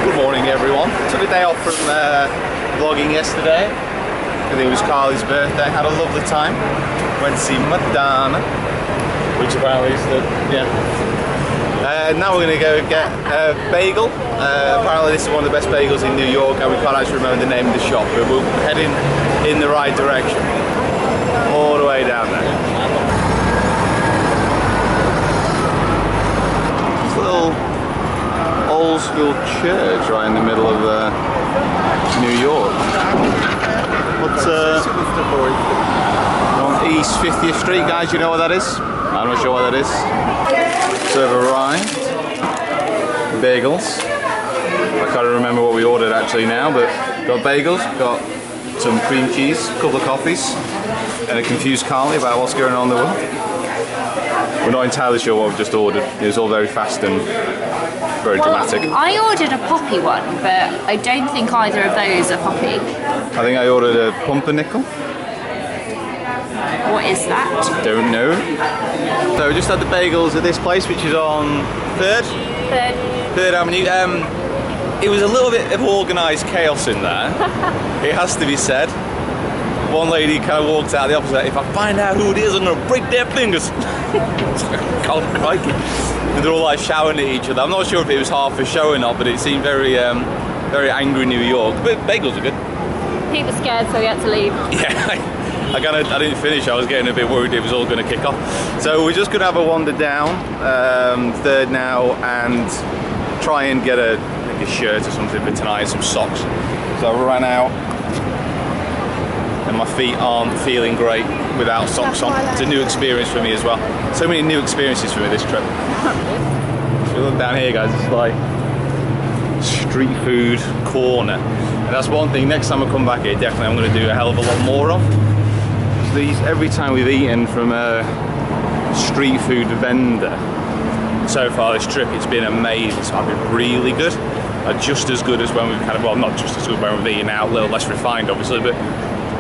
Good morning everyone. Took a day off from vlogging yesterday. I think it was Carly's birthday. Had a lovely time. Went to see Madonna, which apparently is the, now we're going to go get a bagel. Apparently this is one of the best bagels in New York and we can't actually remember the name of the shop, but we're heading in the right direction. All the way down there. This little old school church right in the middle of New York. What's on East 50th Street, guys? You know what that is? I'm not sure what that is. So we've arrived. Bagels. I can't remember what we ordered actually now, but got bagels, got some cream cheese, a couple of coffees, and a confused Carly about what's going on in the world. We're not entirely sure what we've just ordered. It was all very fast and very dramatic. I ordered a poppy one, but I don't think either of those are poppy. I think I ordered a pumpernickel. What is that? Don't know. So we just had the bagels at this place, which is on 3rd Avenue. It was a little bit of organised chaos in there. It has to be said. One lady kind of walked out the opposite. If I find out who it is, I'm going to break their fingers. God, crikey. And they're all like shouting at each other. I'm not sure if it was half a show or not, but it seemed very, very angry New York. But bagels are good. He was scared, so he had to leave. Yeah. I didn't finish. I was getting a bit worried it was all going to kick off. So we're just going to have a wander down 3rd now and try and get a shirt or something for tonight, some socks. So I ran out and my feet aren't feeling great without socks on. It's a new experience for me as well. So many new experiences for me this trip. So look down here, guys, it's like street food corner. And that's one thing, next time I come back here, definitely I'm going to do a hell of a lot more of. These, every time we've eaten from a street food vendor so far this trip, it's been amazing. So I've been really good, just as good as when we've kind of, well, not just as good when we've eaten out, a little less refined obviously, but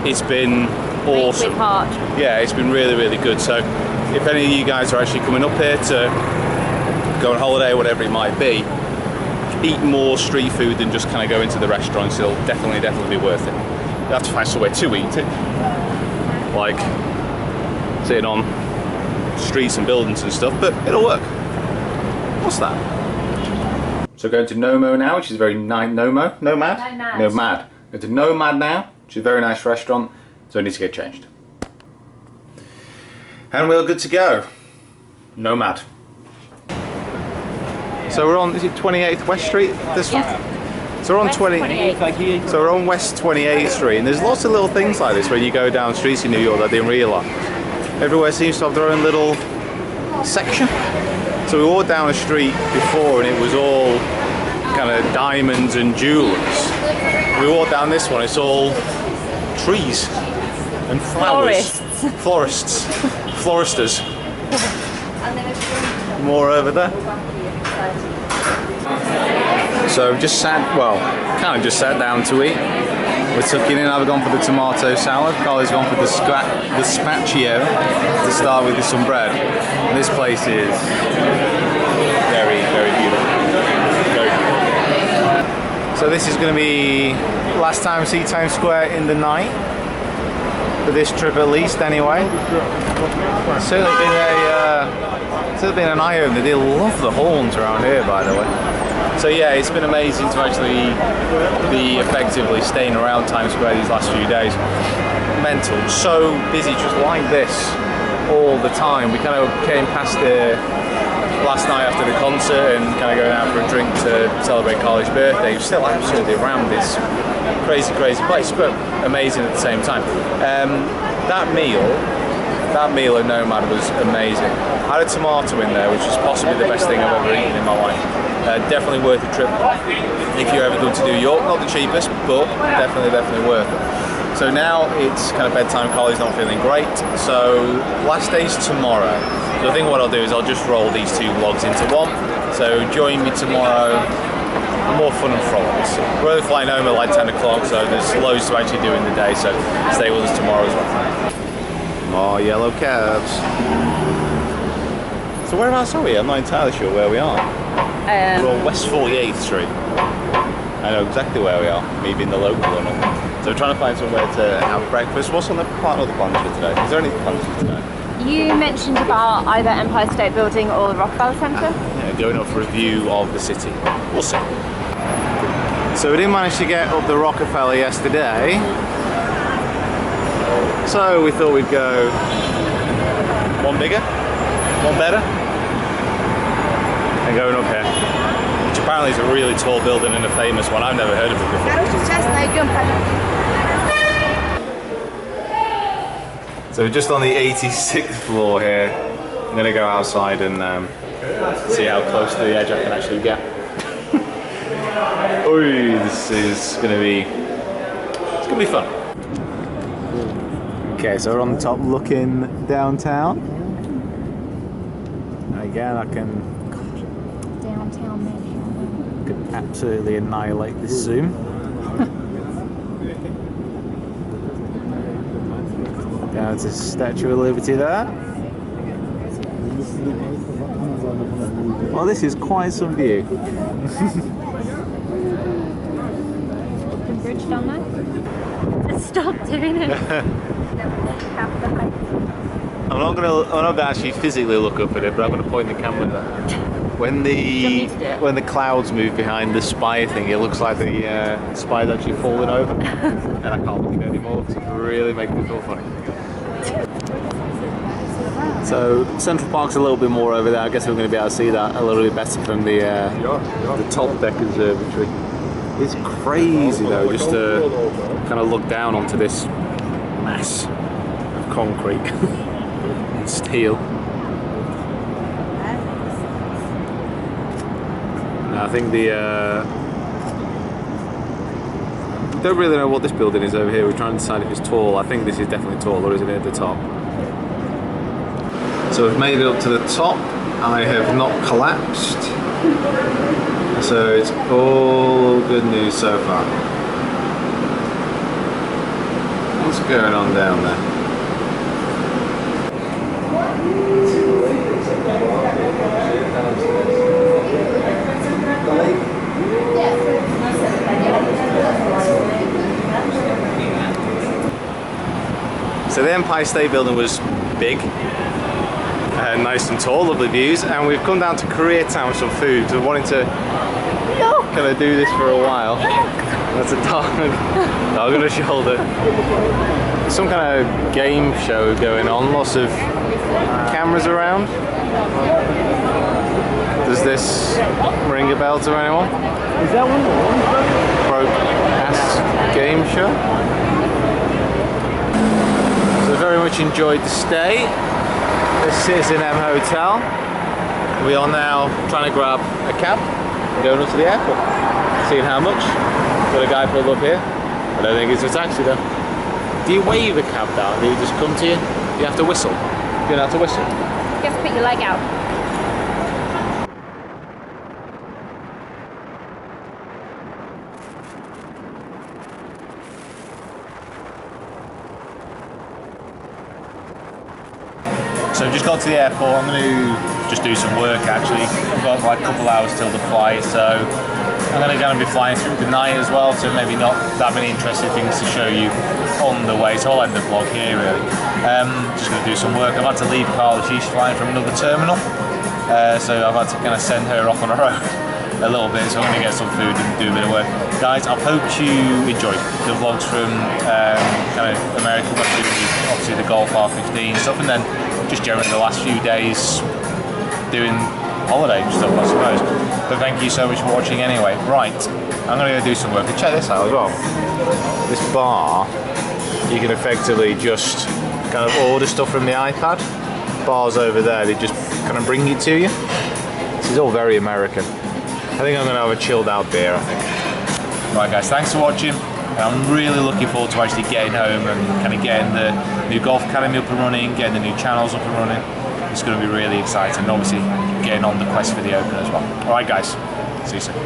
it's been awesome. With heart. Yeah, it's been really, really good. So if any of you guys are actually coming up here to go on holiday or whatever it might be, eat more street food than just kind of go into the restaurants. It'll definitely be worth it. You have to find somewhere to eat it. Like sitting on streets and buildings and stuff, but it'll work. What's that? So going to Nomo now, which is a very nice Nomad. Going to Nomad now, which is a very nice restaurant. So I need to get changed. And we're good to go. Nomad. So we're on, is it 28th West Street? This one? So we're on 28th. So we're on West 28th Street, and there's lots of little things like this when you go down streets in New York that I didn't realise. Everywhere seems to have their own little section. So we walked down a street before and it was all kind of diamonds and jewels. We walked down this one, it's all trees and flowers. Florists. Floristers. More over there. So just kind of just sat down to eat. We're tucking in. I've gone for the tomato salad. Carly's gone for the spaccio to start with some bread. And this place is very, very beautiful. Very beautiful. So this is going to be last time I see Times Square in the night. For this trip at least anyway. It's certainly been an eye-opener. They love the horns around here, by the way. So yeah, it's been amazing to actually be effectively staying around Times Square these last few days. Mental, so busy just like this all the time. We kind of came past there last night after the concert and kind of going out for a drink to celebrate Carly's birthday. It was still absolutely around this crazy place, but amazing at the same time. That meal at Nomad was amazing. I had a tomato in there, which is possibly the best thing I've ever eaten in my life. Definitely worth the trip if you're ever going to New York. Not the cheapest, but definitely worth it. So now it's kind of bedtime. Carly's not feeling great, so last day's tomorrow. So I think what I'll do is I'll just roll these two vlogs into one. So join me tomorrow. More fun and frolics. We're only flying home at like 10 o'clock, so there's loads to actually do in the day, so stay with us tomorrow as well. More yellow cabs. So whereabouts are we? I'm not entirely sure where we are. We're on West 48th Street. I know exactly where we are, me being the local one. So we're trying to find somewhere to have breakfast. What's on the other plans for today? Is there any plans for today? You mentioned about either Empire State Building or the Rockefeller Centre. Yeah, going up for a view of the city. We'll see. So we didn't manage to get up the Rockefeller yesterday. So we thought we'd go one bigger, one better, and going up here. Which apparently is a really tall building and a famous one. I've never heard of it before. So just on the 86th floor here. I'm gonna go outside and see how close to the edge I can actually get. Ooh, this is gonna be fun. Okay, so we're on the top looking downtown. And again, I can absolutely annihilate this zoom. Down to Statue of Liberty there. Well, this is quite some view. The bridge down there? Stop doing it. I'm not gonna actually physically look up at it, but I'm gonna point the camera there. When the clouds move behind the spire thing, it looks like the spire's actually falling over, and I can't look at it anymore because it really makes me feel funny. So Central Park's a little bit more over there. I guess we're going to be able to see that a little bit better from the top deck observatory. It's crazy though, just to kind of look down onto this mass of concrete and steel. Now, I think don't really know what this building is over here. We're trying to decide if it's tall. I think this is definitely taller, isn't it, at the top? So we've made it up to the top. I have not collapsed. So it's all good news so far. What's going on down there? So the Empire State Building was big. Nice and tall, lovely views, and we've come down to Koreatown with some food. We're wanting to kind of do this for a while. That's a dog on the shoulder. Some kind of game show going on, lots of cameras around. Does this ring a bell to anyone? Is that one? Broke-ass game show. So very much enjoyed the stay. This Citizen M Hotel. We are now trying to grab a cab and going up to the airport. Seeing how much. Got a guy pulled up here. I don't think it's a taxi though. Do you wave a cab down? Do you just come to you? You have to whistle. You don't have to whistle. You have to put your leg out. So I've just got to the airport. I'm going to just do some work actually. I've got like a couple hours till the flight, so I'm going to be flying through the night as well, so maybe not that many interesting things to show you on the way, so I'll end the vlog here really. Just going to do some work. I've had to leave Carla, she's flying from another terminal, so I've had to kind of send her off on her own a little bit, so I'm going to get some food and do a bit of work. Guys, I hope you enjoyed the vlogs from kind of America, obviously the Golf R15 stuff, and then just generally the last few days doing holiday stuff, I suppose. But thank you so much for watching anyway. Right, I'm going to go do some work. And check this out as well. This bar, you can effectively just kind of order stuff from the iPad. Bars over there, they just kind of bring it to you. This is all very American. I think I'm going to have a chilled out beer, I think. Right guys, thanks for watching. I'm really looking forward to actually getting home and kind of getting the new Golf Academy up and running, getting the new channels up and running. It's going to be really exciting, and obviously getting on the quest for the Open as well. Alright guys, see you soon.